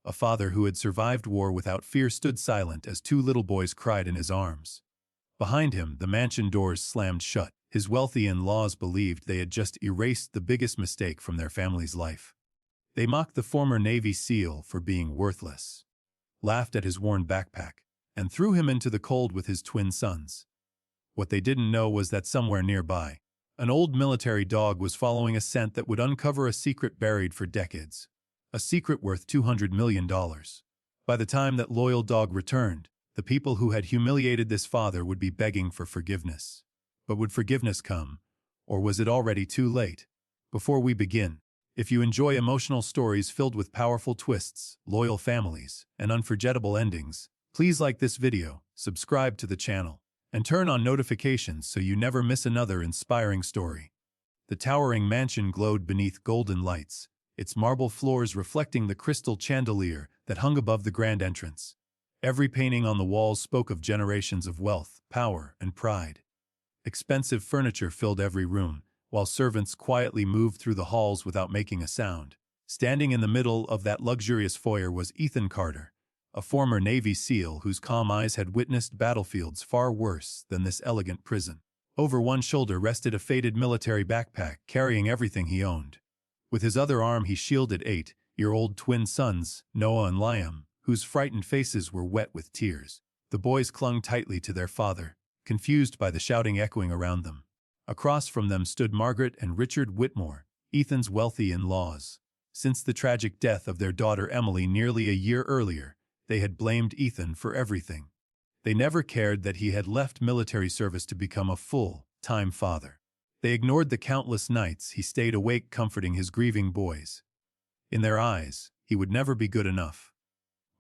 A father who had survived war without fear stood silent as two little boys cried in his arms. Behind him, the mansion doors slammed shut. His wealthy in-laws believed they had just erased the biggest mistake from their family's life. They mocked the former Navy SEAL for being worthless, laughed at his worn backpack, and threw him into the cold with his twin sons. What they didn't know was that somewhere nearby, an old military dog was following a scent that would uncover a secret buried for decades. A secret worth $200 million. By the time that loyal dog returned, the people who had humiliated this father would be begging for forgiveness. But would forgiveness come, or was it already too late? Before we begin, if you enjoy emotional stories filled with powerful twists, loyal families, and unforgettable endings, please like this video, subscribe to the channel, and turn on notifications so you never miss another inspiring story. The towering mansion glowed beneath golden lights, its marble floors reflecting the crystal chandelier that hung above the grand entrance. Every painting on the walls spoke of generations of wealth, power, and pride. Expensive furniture filled every room, while servants quietly moved through the halls without making a sound. Standing in the middle of that luxurious foyer was Ethan Carter, a former Navy SEAL whose calm eyes had witnessed battlefields far worse than this elegant prison. Over one shoulder rested a faded military backpack carrying everything he owned. With his other arm he shielded 8-year-old twin sons, Noah and Liam, whose frightened faces were wet with tears. The boys clung tightly to their father, confused by the shouting echoing around them. Across from them stood Margaret and Richard Whitmore, Ethan's wealthy in-laws. Since the tragic death of their daughter Emily nearly a year earlier, they had blamed Ethan for everything. They never cared that he had left military service to become a full-time father. They ignored the countless nights he stayed awake comforting his grieving boys. In their eyes, he would never be good enough.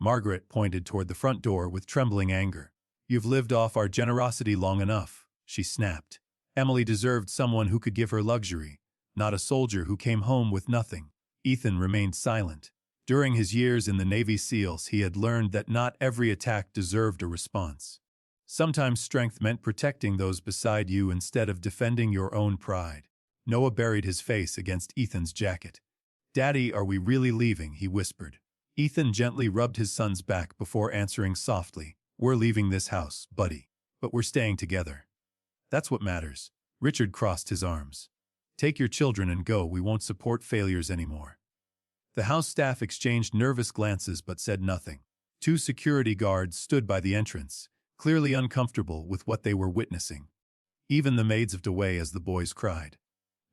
Margaret pointed toward the front door with trembling anger. "You've lived off our generosity long enough," she snapped. Emily deserved someone who could give her luxury, not a soldier who came home with nothing. Ethan remained silent. During his years in the Navy SEALs, he had learned that not every attack deserved a response. Sometimes strength meant protecting those beside you instead of defending your own pride. Noah buried his face against Ethan's jacket. "Daddy, are we really leaving?" he whispered. Ethan gently rubbed his son's back before answering softly, "We're leaving this house, buddy, but we're staying together. That's what matters." Richard crossed his arms. "Take your children and go. We won't support failures anymore." The house staff exchanged nervous glances but said nothing. Two security guards stood by the entrance, clearly uncomfortable with what they were witnessing. Even the maids moved away as the boys cried.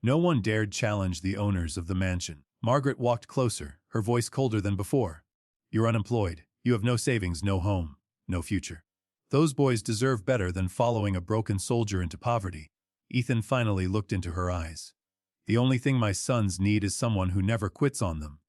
No one dared challenge the owners of the mansion. Margaret walked closer, her voice colder than before. "You're unemployed. You have no savings, no home, no future. Those boys deserve better than following a broken soldier into poverty." Ethan finally looked into her eyes. "The only thing my sons need is someone who never quits on them."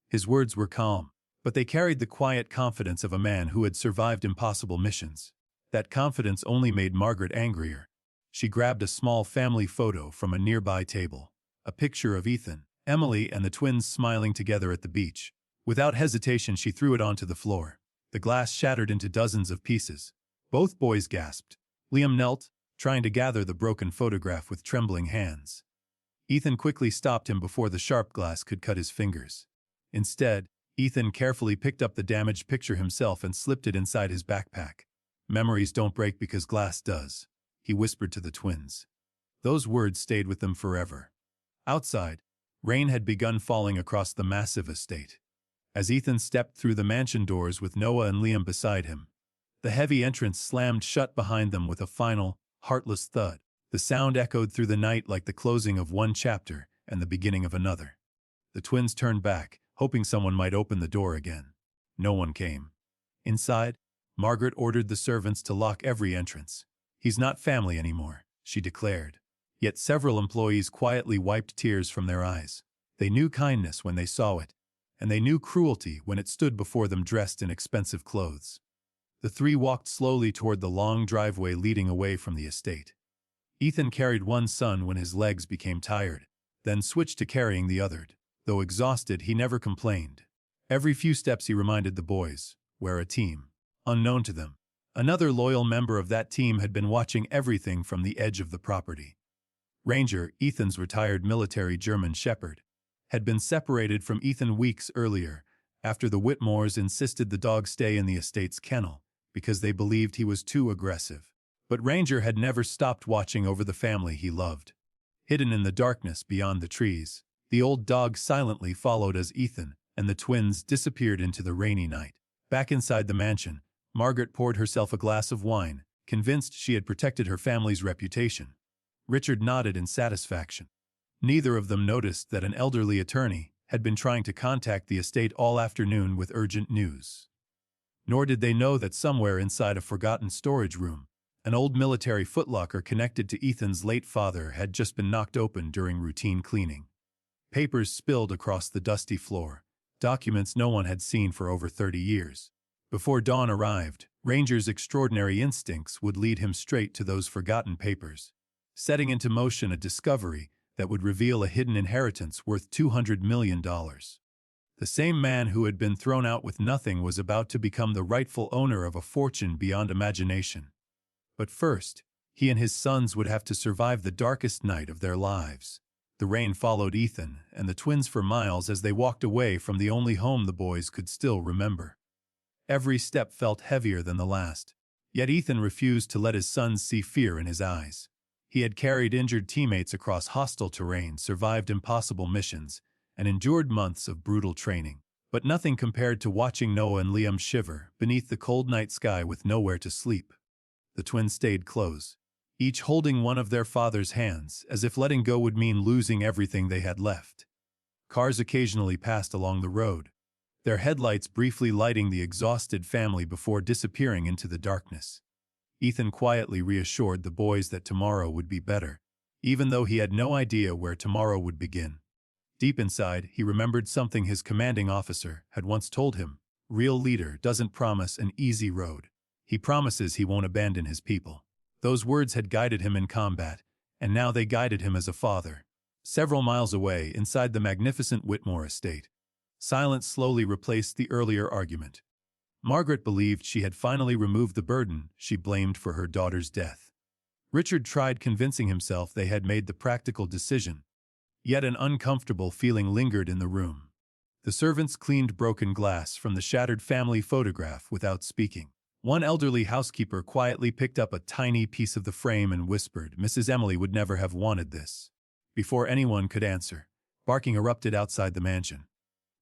His words were calm, but they carried the quiet confidence of a man who had survived impossible missions. That confidence only made Margaret angrier. She grabbed a small family photo from a nearby table, a picture of Ethan, Emily, and the twins smiling together at the beach. Without hesitation, she threw it onto the floor. The glass shattered into dozens of pieces. Both boys gasped. Liam knelt, trying to gather the broken photograph with trembling hands. Ethan quickly stopped him before the sharp glass could cut his fingers. Instead, Ethan carefully picked up the damaged picture himself and slipped it inside his backpack. "Memories don't break because glass does," he whispered to the twins. Those words stayed with them forever. Outside, rain had begun falling across the massive estate. As Ethan stepped through the mansion doors with Noah and Liam beside him, the heavy entrance slammed shut behind them with a final, heartless thud. The sound echoed through the night like the closing of one chapter and the beginning of another. The twins turned back, hoping someone might open the door again. No one came. Inside, Margaret ordered the servants to lock every entrance. "He's not family anymore," she declared. Yet several employees quietly wiped tears from their eyes. They knew kindness when they saw it, and they knew cruelty when it stood before them dressed in expensive clothes. The three walked slowly toward the long driveway leading away from the estate. Ethan carried one son when his legs became tired, then switched to carrying the other. Though exhausted, he never complained. Every few steps he reminded the boys, we're a team. Unknown to them, another loyal member of that team had been watching everything from the edge of the property. Ranger, Ethan's retired military German shepherd, had been separated from Ethan weeks earlier after the Whitmores insisted the dog stay in the estate's kennel because they believed he was too aggressive. But Ranger had never stopped watching over the family he loved. Hidden in the darkness beyond the trees, the old dog silently followed as Ethan and the twins disappeared into the rainy night. Back inside the mansion, Margaret poured herself a glass of wine, convinced she had protected her family's reputation. Richard nodded in satisfaction. Neither of them noticed that an elderly attorney had been trying to contact the estate all afternoon with urgent news. Nor did they know that somewhere inside a forgotten storage room, an old military footlocker connected to Ethan's late father had just been knocked open during routine cleaning. Papers spilled across the dusty floor, documents no one had seen for over 30 years. Before dawn arrived, Ranger's extraordinary instincts would lead him straight to those forgotten papers, setting into motion a discovery that would reveal a hidden inheritance worth $200 million. The same man who had been thrown out with nothing was about to become the rightful owner of a fortune beyond imagination. But first, he and his sons would have to survive the darkest night of their lives. The rain followed Ethan and the twins for miles as they walked away from the only home the boys could still remember. Every step felt heavier than the last, yet Ethan refused to let his sons see fear in his eyes. He had carried injured teammates across hostile terrain, survived impossible missions, and endured months of brutal training. But nothing compared to watching Noah and Liam shiver beneath the cold night sky with nowhere to sleep. The twins stayed close, each holding one of their father's hands, as if letting go would mean losing everything they had left. Cars occasionally passed along the road, their headlights briefly lighting the exhausted family before disappearing into the darkness. Ethan quietly reassured the boys that tomorrow would be better, even though he had no idea where tomorrow would begin. Deep inside, he remembered something his commanding officer had once told him: "Real leader doesn't promise an easy road. He promises he won't abandon his people." Those words had guided him in combat, and now they guided him as a father. Several miles away, inside the magnificent Whitmore estate, silence slowly replaced the earlier argument. Margaret believed she had finally removed the burden she blamed for her daughter's death. Richard tried convincing himself they had made the practical decision, yet an uncomfortable feeling lingered in the room. The servants cleaned broken glass from the shattered family photograph without speaking. One elderly housekeeper quietly picked up a tiny piece of the frame and whispered, "Mrs. Emily would never have wanted this." Before anyone could answer, barking erupted outside the mansion.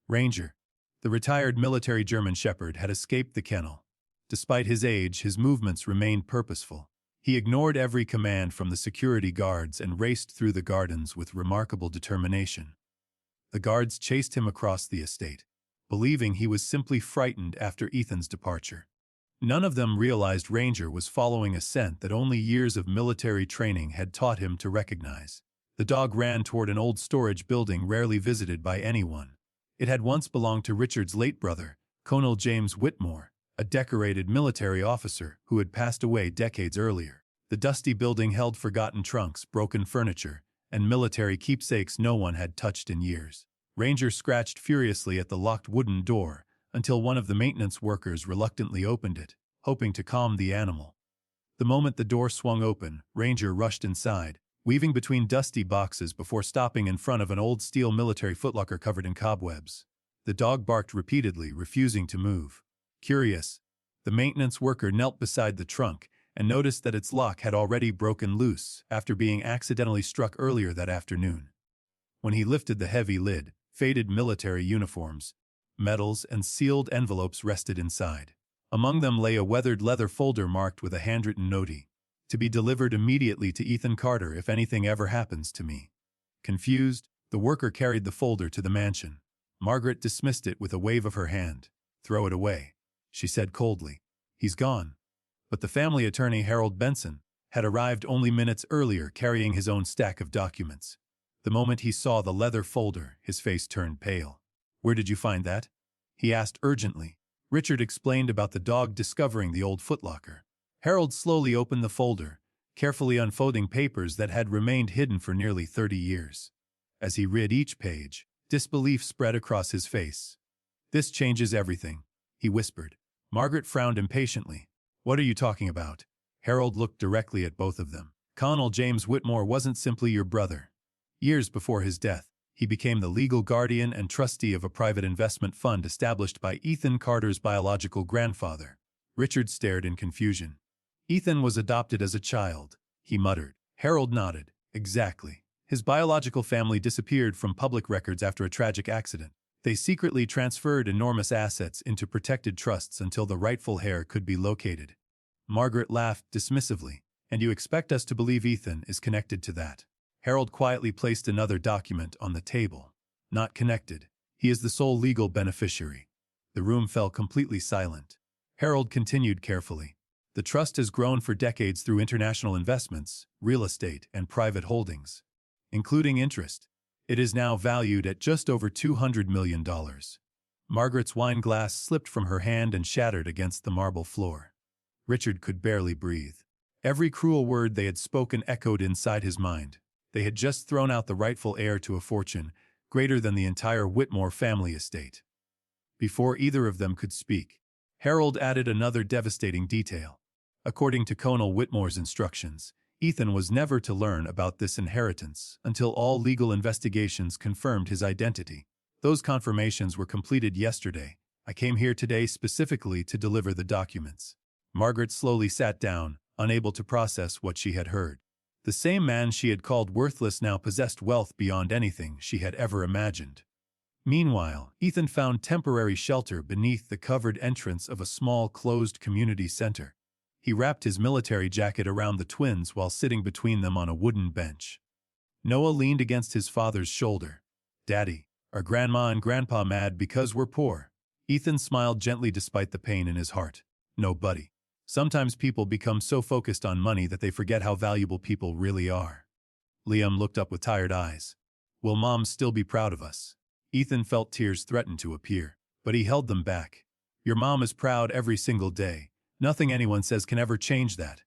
Ranger, the retired military German shepherd, had escaped the kennel. Despite his age, his movements remained purposeful. He ignored every command from the security guards and raced through the gardens with remarkable determination. The guards chased him across the estate, believing he was simply frightened after Ethan's departure. None of them realized Ranger was following a scent that only years of military training had taught him to recognize. The dog ran toward an old storage building rarely visited by anyone. It had once belonged to Richard's late brother, Colonel James Whitmore, a decorated military officer who had passed away decades earlier. The dusty building held forgotten trunks, broken furniture, and military keepsakes no one had touched in years. Ranger scratched furiously at the locked wooden door until one of the maintenance workers reluctantly opened it, hoping to calm the animal. The moment the door swung open, Ranger rushed inside, weaving between dusty boxes before stopping in front of an old steel military footlocker covered in cobwebs. The dog barked repeatedly, refusing to move. Curious, the maintenance worker knelt beside the trunk and noticed that its lock had already broken loose after being accidentally struck earlier that afternoon. When he lifted the heavy lid, faded military uniforms, medals, and sealed envelopes rested inside. Among them lay a weathered leather folder marked with a handwritten note: "To be delivered immediately to Ethan Carter if anything ever happens to me." Confused, the worker carried the folder to the mansion. Margaret dismissed it with a wave of her hand. "Throw it away," she said coldly. "He's gone." But the family attorney, Harold Benson, had arrived only minutes earlier carrying his own stack of documents. The moment he saw the leather folder, his face turned pale. "Where did you find that?" he asked urgently. Richard explained about the dog discovering the old footlocker. Harold slowly opened the folder, carefully unfolding papers that had remained hidden for nearly 30 years. As he read each page, disbelief spread across his face. "This changes everything," he whispered. Margaret frowned impatiently. "What are you talking about?" Harold looked directly at both of them. "Colonel James Whitmore wasn't simply your brother. Years before his death, He became the legal guardian and trustee of a private investment fund established by Ethan Carter's biological grandfather. Richard stared in confusion. Ethan was adopted as a child, he muttered. Harold nodded. Exactly. His biological family disappeared from public records after a tragic accident. They secretly transferred enormous assets into protected trusts until the rightful heir could be located. Margaret laughed dismissively. And you expect us to believe Ethan is connected to that? Harold quietly placed another document on the table. Not connected. He is the sole legal beneficiary. The room fell completely silent. Harold continued carefully. The trust has grown for decades through international investments, real estate, and private holdings, including interest. It is now valued at just over $200 million. Margaret's wine glass slipped from her hand and shattered against the marble floor. Richard could barely breathe. Every cruel word they had spoken echoed inside his mind. They had just thrown out the rightful heir to a fortune greater than the entire Whitmore family estate. Before either of them could speak, Harold added another devastating detail. According to Colonel Whitmore's instructions, Ethan was never to learn about this inheritance until all legal investigations confirmed his identity. Those confirmations were completed yesterday. I came here today specifically to deliver the documents. Margaret slowly sat down, unable to process what she had heard. The same man she had called worthless now possessed wealth beyond anything she had ever imagined. Meanwhile, Ethan found temporary shelter beneath the covered entrance of a small closed community center. He wrapped his military jacket around the twins while sitting between them on a wooden bench. Noah leaned against his father's shoulder. "Daddy, are Grandma and Grandpa mad because we're poor?" Ethan smiled gently despite the pain in his heart. "No, buddy. Sometimes people become so focused on money that they forget how valuable people really are." Liam looked up with tired eyes. "Will Mom still be proud of us?" Ethan felt tears threaten to appear, but he held them back. "Your mom is proud every single day. Nothing anyone says can ever change that."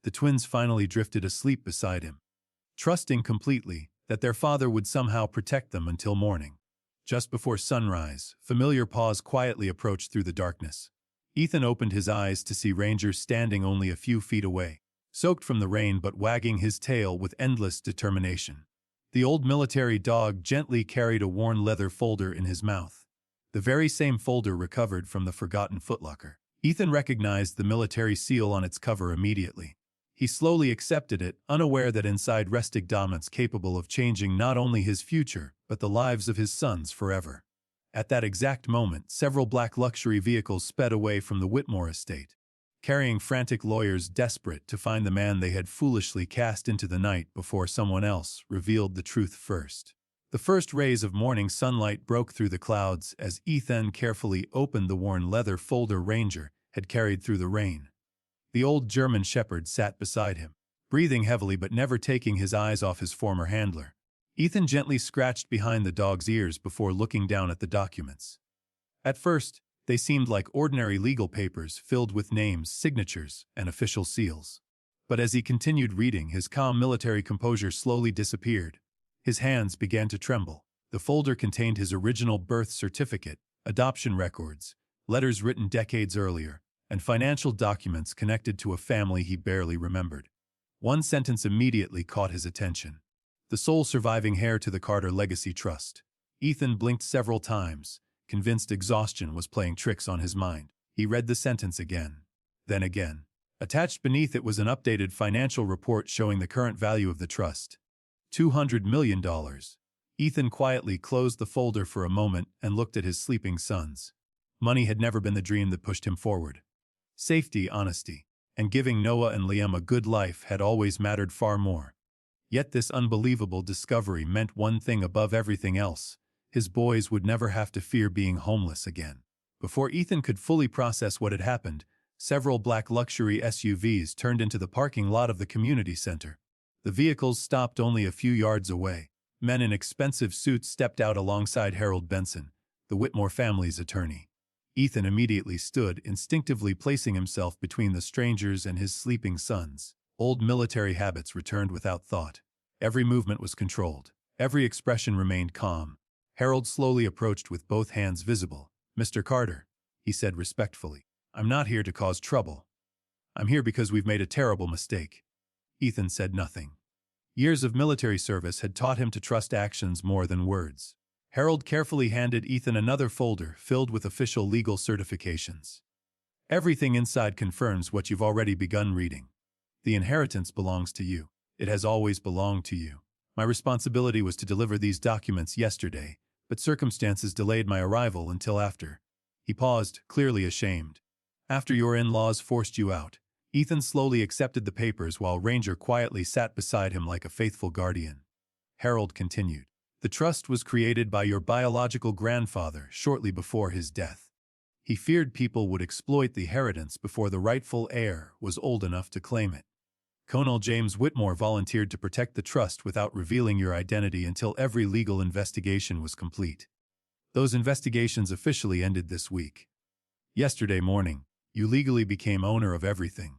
The twins finally drifted asleep beside him, trusting completely that their father would somehow protect them until morning. Just before sunrise, familiar paws quietly approached through the darkness. Ethan opened his eyes to see Ranger standing only a few feet away, soaked from the rain but wagging his tail with endless determination. The old military dog gently carried a worn leather folder in his mouth, the very same folder recovered from the forgotten footlocker. Ethan recognized the military seal on its cover immediately. He slowly accepted it, unaware that inside rested documents capable of changing not only his future, but the lives of his sons forever. At that exact moment, several black luxury vehicles sped away from the Whitmore estate, carrying frantic lawyers desperate to find the man they had foolishly cast into the night before someone else revealed the truth first. The first rays of morning sunlight broke through the clouds as Ethan carefully opened the worn leather folder Ranger had carried through the rain. The old German shepherd sat beside him, breathing heavily but never taking his eyes off his former handler. Ethan gently scratched behind the dog's ears before looking down at the documents. At first, they seemed like ordinary legal papers filled with names, signatures, and official seals. But as he continued reading, his calm military composure slowly disappeared. His hands began to tremble. The folder contained his original birth certificate, adoption records, letters written decades earlier, and financial documents connected to a family he barely remembered. One sentence immediately caught his attention. "The sole surviving heir to the Carter Legacy Trust." Ethan blinked several times, convinced exhaustion was playing tricks on his mind. He read the sentence again, then again. Attached beneath it was an updated financial report showing the current value of the trust. $200 million. Ethan quietly closed the folder for a moment and looked at his sleeping sons. Money had never been the dream that pushed him forward. Safety, honesty, and giving Noah and Liam a good life had always mattered far more. Yet this unbelievable discovery meant one thing above everything else: his boys would never have to fear being homeless again. Before Ethan could fully process what had happened, several black luxury SUVs turned into the parking lot of the community center. The vehicles stopped only a few yards away. Men in expensive suits stepped out alongside Harold Benson, the Whitmore family's attorney. Ethan immediately stood, instinctively placing himself between the strangers and his sleeping sons. Old military habits returned without thought. Every movement was controlled. Every expression remained calm. Harold slowly approached with both hands visible. "Mr. Carter," he said respectfully, "I'm not here to cause trouble. I'm here because we've made a terrible mistake." Ethan said nothing. Years of military service had taught him to trust actions more than words. Harold carefully handed Ethan another folder filled with official legal certifications. Everything inside confirms what you've already begun reading. The inheritance belongs to you. It has always belonged to you. My responsibility was to deliver these documents yesterday, but circumstances delayed my arrival until after. He paused, clearly ashamed. After your in-laws forced you out. Ethan slowly accepted the papers while Ranger quietly sat beside him like a faithful guardian. Harold continued. The trust was created by your biological grandfather shortly before his death. He feared people would exploit the inheritance before the rightful heir was old enough to claim it. Colonel James Whitmore volunteered to protect the trust without revealing your identity until every legal investigation was complete. Those investigations officially ended this week. Yesterday morning, you legally became owner of everything.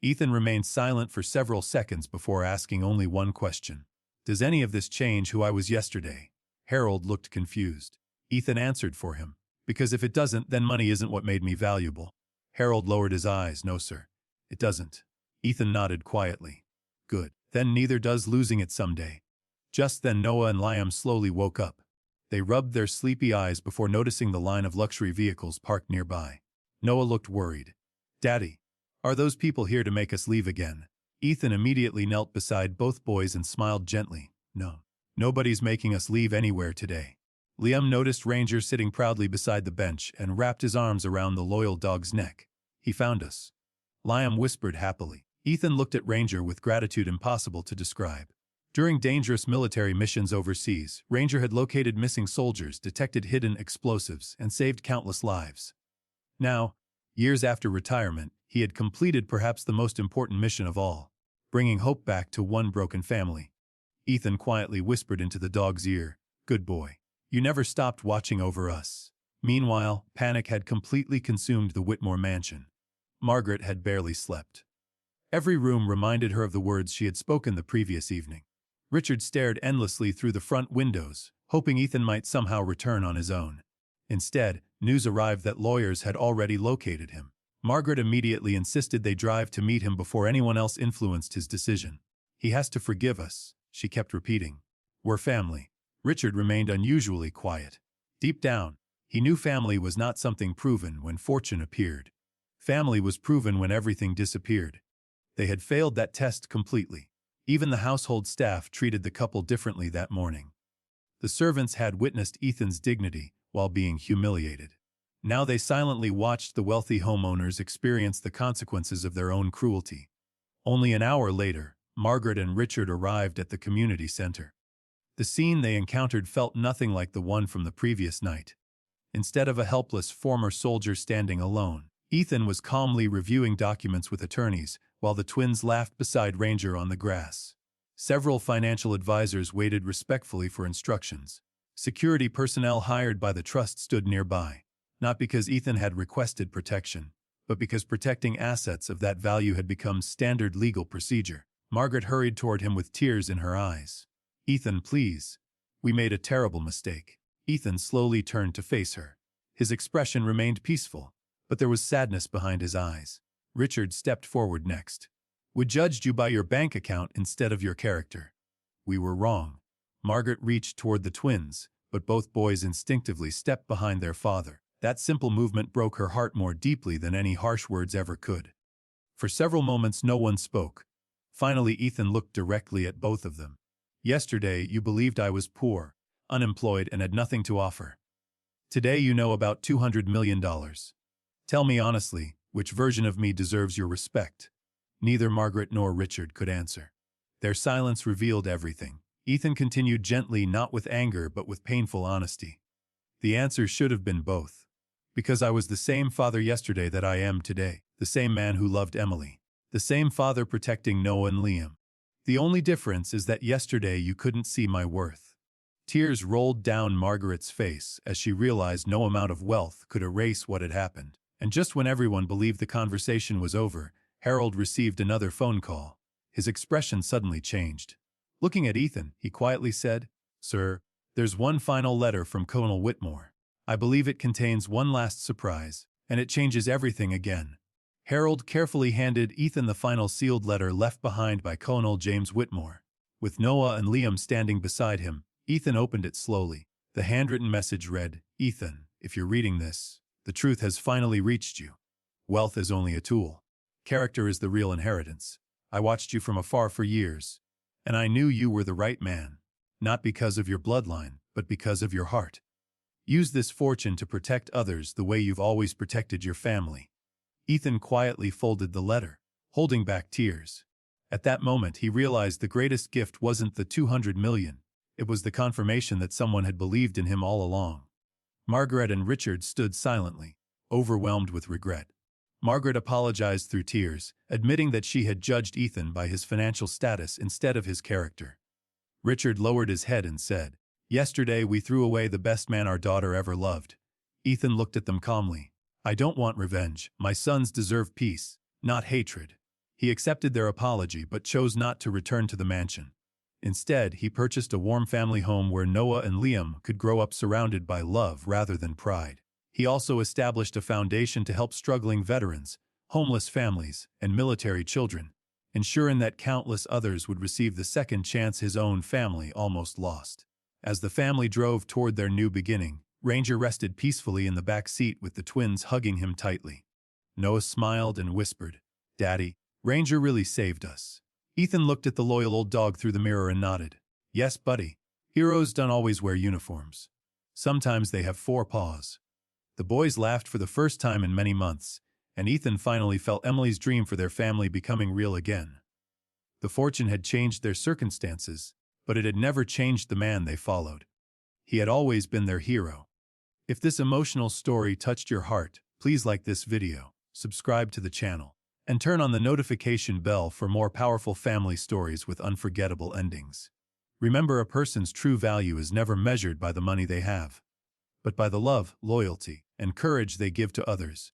Ethan remained silent for several seconds before asking only one question. Does any of this change who I was yesterday? Harold looked confused. Ethan answered for him. Because if it doesn't, then money isn't what made me valuable. Harold lowered his eyes. No, sir. It doesn't. Ethan nodded quietly. Good. Then neither does losing it someday. Just then Noah and Liam slowly woke up. They rubbed their sleepy eyes before noticing the line of luxury vehicles parked nearby. Noah looked worried. Daddy, are those people here to make us leave again? Ethan immediately knelt beside both boys and smiled gently. No. Nobody's making us leave anywhere today. Liam noticed Ranger sitting proudly beside the bench and wrapped his arms around the loyal dog's neck. He found us. Liam whispered happily. Ethan looked at Ranger with gratitude impossible to describe. During dangerous military missions overseas, Ranger had located missing soldiers, detected hidden explosives, and saved countless lives. Now, years after retirement, he had completed perhaps the most important mission of all, bringing hope back to one broken family. Ethan quietly whispered into the dog's ear, "Good boy. You never stopped watching over us." Meanwhile, panic had completely consumed the Whitmore mansion. Margaret had barely slept. Every room reminded her of the words she had spoken the previous evening. Richard stared endlessly through the front windows, hoping Ethan might somehow return on his own. Instead, news arrived that lawyers had already located him. Margaret immediately insisted they drive to meet him before anyone else influenced his decision. "He has to forgive us," she kept repeating. "We're family." Richard remained unusually quiet. Deep down, he knew family was not something proven when fortune appeared. Family was proven when everything disappeared. They had failed that test completely. Even the household staff treated the couple differently that morning. The servants had witnessed Ethan's dignity while being humiliated. Now they silently watched the wealthy homeowners experience the consequences of their own cruelty. Only an hour later, Margaret and Richard arrived at the community center. The scene they encountered felt nothing like the one from the previous night. Instead of a helpless former soldier standing alone, Ethan was calmly reviewing documents with attorneys, while the twins laughed beside Ranger on the grass. Several financial advisors waited respectfully for instructions. Security personnel hired by the trust stood nearby, not because Ethan had requested protection, but because protecting assets of that value had become standard legal procedure. Margaret hurried toward him with tears in her eyes. "Ethan, please. We made a terrible mistake." Ethan slowly turned to face her. His expression remained peaceful, but there was sadness behind his eyes. Richard stepped forward next. "We judged you by your bank account instead of your character. We were wrong." Margaret reached toward the twins, but both boys instinctively stepped behind their father. That simple movement broke her heart more deeply than any harsh words ever could. For several moments no one spoke. Finally Ethan looked directly at both of them. "Yesterday you believed I was poor, unemployed, and had nothing to offer. Today you know about $200 million. Tell me honestly, which version of me deserves your respect?" Neither Margaret nor Richard could answer. Their silence revealed everything. Ethan continued gently, not with anger but with painful honesty. "The answer should have been both. Because I was the same father yesterday that I am today, the same man who loved Emily, the same father protecting Noah and Liam. The only difference is that yesterday you couldn't see my worth." Tears rolled down Margaret's face as she realized no amount of wealth could erase what had happened. And just when everyone believed the conversation was over, Harold received another phone call. His expression suddenly changed. Looking at Ethan, he quietly said, "Sir, there's one final letter from Colonel Whitmore. I believe it contains one last surprise, and it changes everything again." Harold carefully handed Ethan the final sealed letter left behind by Colonel James Whitmore. With Noah and Liam standing beside him, Ethan opened it slowly. The handwritten message read, "Ethan, if you're reading this, the truth has finally reached you. Wealth is only a tool. Character is the real inheritance. I watched you from afar for years, and I knew you were the right man, not because of your bloodline, but because of your heart. Use this fortune to protect others the way you've always protected your family." Ethan quietly folded the letter, holding back tears. At that moment, he realized the greatest gift wasn't the 200 million. It was the confirmation that someone had believed in him all along. Margaret and Richard stood silently, overwhelmed with regret. Margaret apologized through tears, admitting that she had judged Ethan by his financial status instead of his character. Richard lowered his head and said, "Yesterday we threw away the best man our daughter ever loved." Ethan looked at them calmly. "I don't want revenge. My sons deserve peace, not hatred." He accepted their apology but chose not to return to the mansion. Instead, he purchased a warm family home where Noah and Liam could grow up surrounded by love rather than pride. He also established a foundation to help struggling veterans, homeless families, and military children, ensuring that countless others would receive the second chance his own family almost lost. As the family drove toward their new beginning, Ranger rested peacefully in the back seat with the twins hugging him tightly. Noah smiled and whispered, "Daddy, Ranger really saved us." Ethan looked at the loyal old dog through the mirror and nodded. "Yes, buddy. Heroes don't always wear uniforms. Sometimes they have 4 paws." The boys laughed for the first time in many months, and Ethan finally felt Emily's dream for their family becoming real again. The fortune had changed their circumstances, but it had never changed the man they followed. He had always been their hero. If this emotional story touched your heart, please like this video, subscribe to the channel, and turn on the notification bell for more powerful family stories with unforgettable endings. Remember, a person's true value is never measured by the money they have, but by the love, loyalty, and courage they give to others.